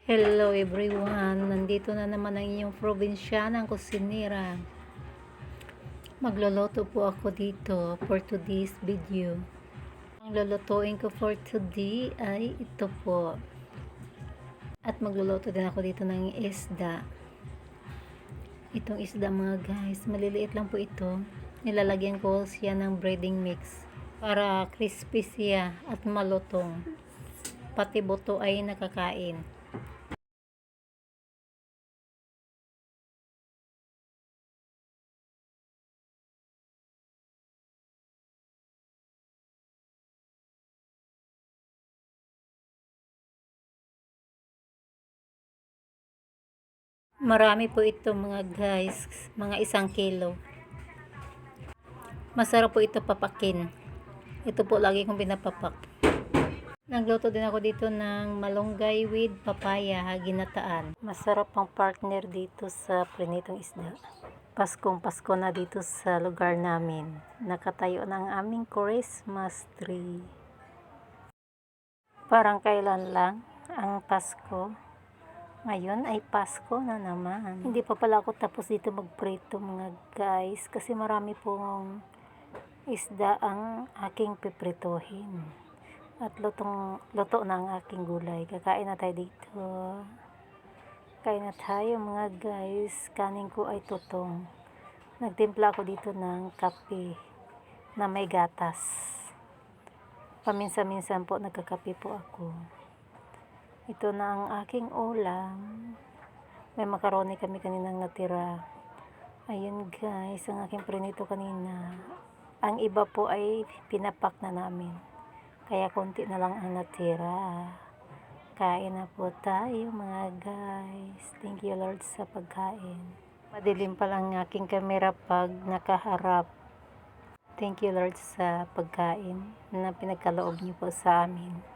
Hello everyone! Nandito na naman ang inyong probinsyanang kusinera. Magluluto po ako dito for today's video. Ang lulutuin ko for today ay ito po. At magluluto din ako dito ng isda. Itong isda mga guys, maliliit lang po ito. Nilalagyan ko siya ng breading mix para crispy siya at malutong. Pati buto ay nakakain. Marami po ito mga guys, mga 1 kilo. Masarap po ito papakin. Ito po lagi kong pinapapak. Nagluto din ako dito ng malunggay with papaya ginataan. Masarap pang partner dito sa prinitong isda. Paskong Pasko na dito sa lugar namin. Nakatayo ng aming Christmas tree. Parang kailan lang ang Pasko. Ngayon ay Pasko na naman. Hindi pa pala ako tapos dito magprito mga guys. Kasi marami pong isda ang aking piprituhin. At luto na ang aking gulay. Kakain na tayo dito. Kain na tayo mga guys. Kanin ko ay tutong. Nagtimpla ako dito ng kape na may gatas. Paminsan-minsan po nagkakape po ako. Ito na ang aking ulam. May macaroni kami kaninang natira. Ayun guys, ang aking prinito kanina. Ang iba po ay pinapak na namin. Kaya konti na lang ang natira. Kain na po tayo mga guys. Thank you Lord sa pagkain. Madilim pa lang ang aking kamera pag nakaharap. Thank you Lord sa pagkain na pinagkaloob niyo po sa amin.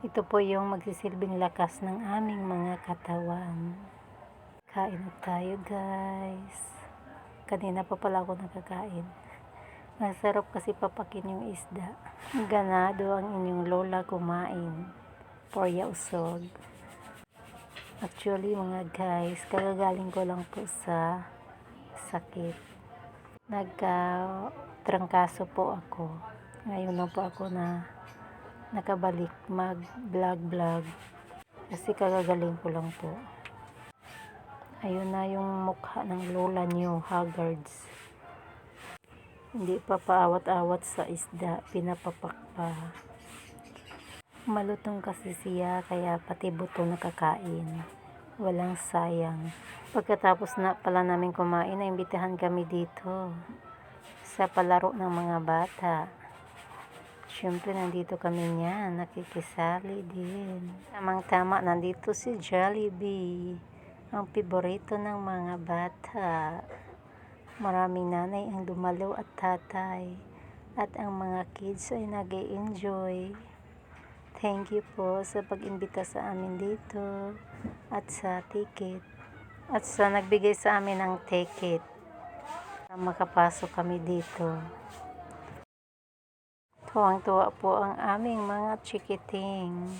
Ito po yung magsisilbing lakas ng aming mga katawan. Kain na tayo guys. Kanina pa pala ako nakakain. Masarap kasi papakin yung isda. Ganado ang inyong lola kumain. Porya usog. Actually mga guys, kagagaling ko lang po sa sakit. Nagka-trangkaso po ako. Ngayon lang po ako na nakabalik mag-vlog. Kasi kagagaling ko lang po. Ayun na yung mukha ng lola niyo, haggards. Hindi pa paawat-awat sa isda, pinapapak pa. Malutong kasi siya, kaya pati buto nakakain. Walang sayang. Pagkatapos na pala namin kumain, naimbitahan kami dito sa palaro ng mga bata. Siyempre, nandito kami niyan, nakikisali din. Tamang-tama, nandito si Jollibee, ang paborito ng mga bata. Maraming nanay ang dumalo at tatay, at ang mga kids ay nag-e-enjoy. Thank you po sa pag-imbita sa amin dito, at sa ticket, at sa nagbigay sa amin ng ticket para makapasok kami dito. Tuwang-tuwa po ang aming mga chikiting.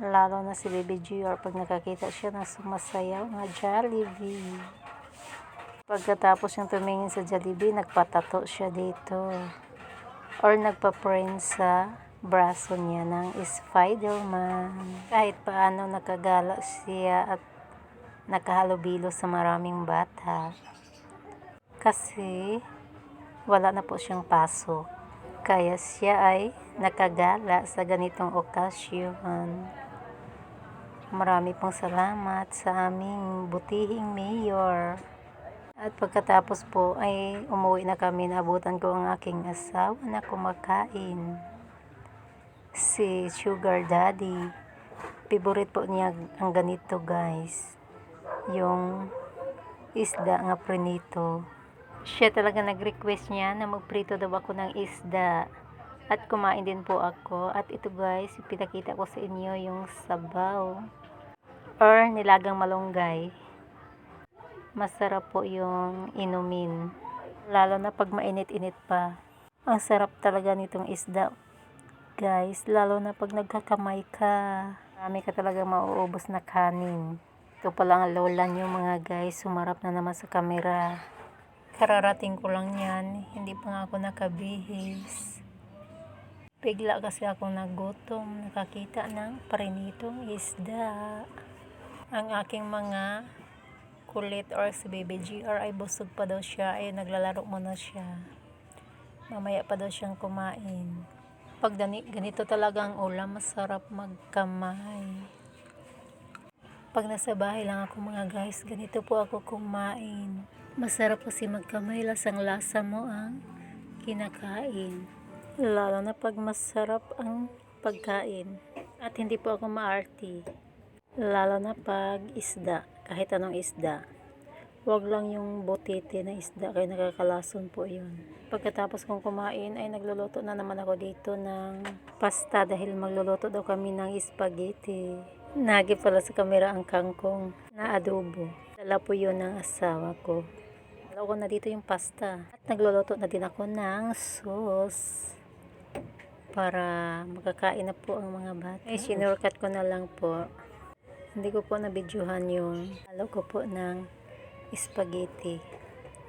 Lalo na si Baby Jr. pag nakakita siya na sumasayaw na Jollibee. Pagkatapos yung tumingin sa Jollibee, nagpatato siya dito. Or nagpa-print sa braso niya ng Spider-Man. Kahit paano nakagala siya at nakahalubilo sa maraming bata. Kasi wala na po siyang pasok. Kaya siya ay nakagala sa ganitong okasyon. Marami pong salamat sa aming butihing mayor. At pagkatapos po ay umuwi na kami, naabutan ko ang aking asawa na kumakain. Si Sugar Daddy. Favorite po niya ang ganito guys. Yung isda nga prinito. Siya talaga nag-request niya na magprito daw ako ng isda. At kumain din po ako. At ito guys, pinakita ko sa inyo yung sabaw. Or nilagang malunggay. Masarap po yung inumin. Lalo na pag mainit-init pa. Ang sarap talaga nitong isda. Guys, lalo na pag nagkakamay ka. Marami ka talaga mauubos na kanin. Ito pala ang lola nyo mga guys, sumarap na naman sa camera. Kararating ko lang yan, hindi pa nga ako nakabihis. Bigla kasi akong nagutom, nakakita ng parinitong isda. Ang aking mga kulit or si Baby GR ay busog pa daw siya, ay naglalaro muna siya. Mamaya pa daw siyang kumain. Pag ganito talaga ang ulam, masarap magkamay. Pag nasa bahay lang ako mga guys, ganito po ako kumain. Masarap kasi magkamay, lasang-lasa mo ang kinakain. Lalo na pag masarap ang pagkain. At hindi po ako maarte. Lalo na pag isda, kahit anong isda. Huwag lang yung botete na isda, kaya nakakalason po yun. Pagkatapos kong kumain ay nagluluto na naman ako dito ng pasta dahil magluluto daw kami ng spaghetti. Nagip pala sa kamera ang kangkong na adobo. Dala po yun ng asawa ko. Dala ko na dito yung pasta. At nagluluto na din ako ng sauce para makakain na po ang mga bata. Ay, sinurkat ko na lang po. Hindi ko po nabidyuhan yung halo ko po ng spaghetti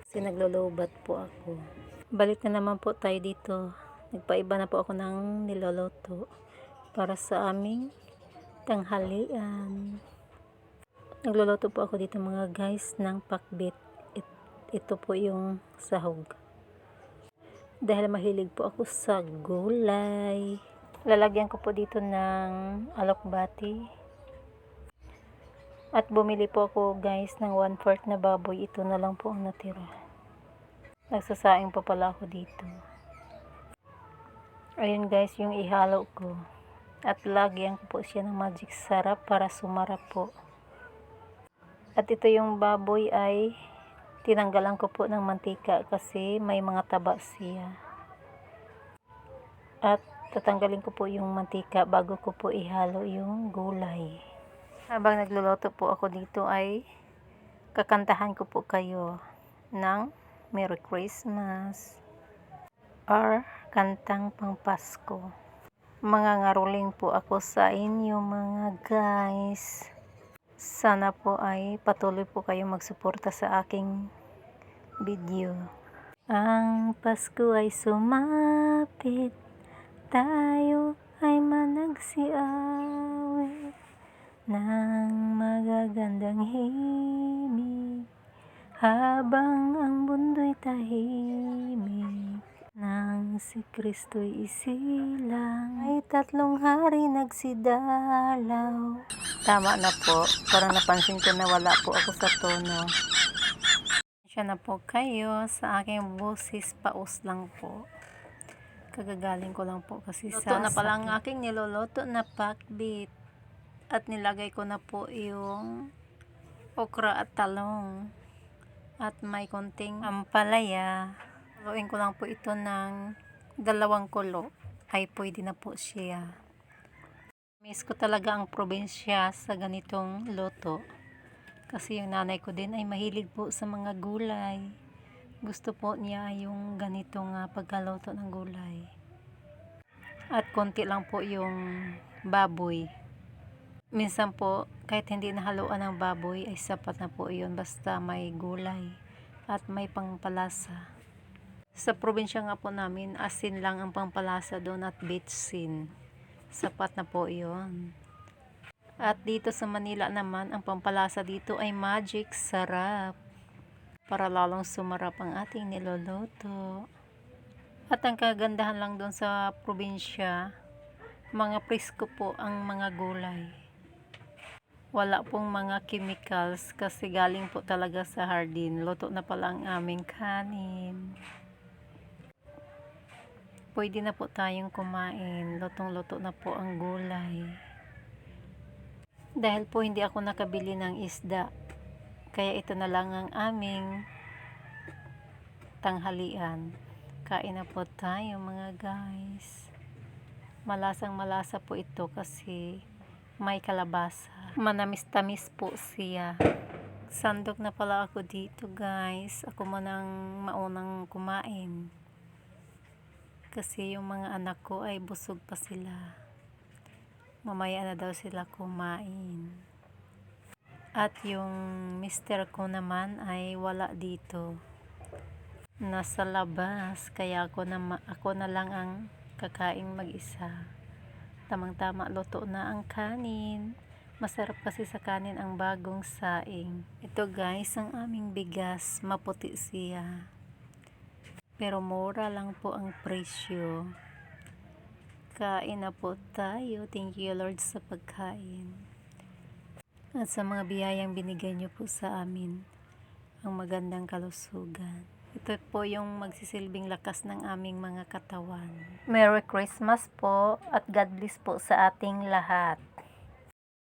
kasi naglulubat po ako. Balik na naman po tayo dito. Nagpaiba na po ako ng niloloto para sa aming tanghalian. Nagluluto po ako dito mga guys ng pakbit. Ito po yung sahog. Dahil mahilig po ako sa gulay. Lalagyan ko po dito ng alokbati. At bumili po ako guys ng 1/4 na baboy. Ito na lang po ang natira. Nagsasaing pa pala ako dito. Ayun guys yung ihalo ko. At lagyan ko po siya ng magic sarap para sumarap po. At ito yung baboy ay tinanggalan ko po ng mantika kasi may mga taba siya. At tatanggalin ko po yung mantika bago ko po ihalo yung gulay. Habang nagluluto po ako dito ay kakantahan ko po kayo ng Merry Christmas or kantang pangpasko. Mga ngaruling po ako sa inyo mga guys. Sana po ay patuloy po kayong magsuporta sa aking video. Ang Pasko ay sumapit, tayo ay managsiawit ng magagandang himig, habang ang mundo'y tahimik. Nang si Kristo'y isilang, ay 3 hari nagsidalaw. Tama na po, parang napansin ko na wala po ako sa tono. Siya na po kayo sa aking boses, paus lang po. Kagagaling ko lang po kasi luto na pala ang aking niloloto na pakbit. At nilagay ko na po yung okra at talong. At may konting ampalaya. Haluin ko lang po ito ng 2 kulo. Ay pwede na po siya. Miss ko talaga ang probinsya sa ganitong luto. Kasi yung nanay ko din ay mahilig po sa mga gulay. Gusto po niya yung ganitong pagkaluto ng gulay. At konti lang po yung baboy. Minsan po, kahit hindi nahaluan ng baboy, ay sapat na po yun. Basta may gulay at may pangpalasa. Sa probinsya nga po namin, asin lang ang pangpalasa doon at bitsin. Sapat na po yun. At dito sa Manila naman, ang pampalasa dito ay magic sarap. Para lalong sumarap ang ating niluluto. At ang kagandahan lang doon sa probinsya, mga presko po ang mga gulay. Wala pong mga chemicals kasi galing po talaga sa hardin. Luto na pala ang aming kanin. Pwede na po tayong kumain. Lutong-luto na po ang gulay. Dahil po hindi ako nakabili ng isda, kaya ito na lang ang aming tanghalian. Kain na po tayo mga guys. Malasang malasa po ito kasi may kalabasa. Manamis-tamis po siya. Sandok na pala ako dito guys. Ako munang maunang kumain. Kasi yung mga anak ko ay busog pa sila. Mamaya na daw sila kumain. At yung mister ko naman ay wala dito. Nasa labas, kaya ako na lang ang kakaing mag-isa. Tamang-tama, luto na ang kanin. Masarap kasi sa kanin ang bagong saing. Ito guys, ang aming bigas, maputi siya. Pero mura lang po ang presyo. Kain na po tayo. Thank you Lord sa pagkain. At sa mga biyayang binigay niyo po sa amin. Ang magandang kalusugan. Ito po yung magsisilbing lakas ng aming mga katawan. Merry Christmas po at God bless po sa ating lahat.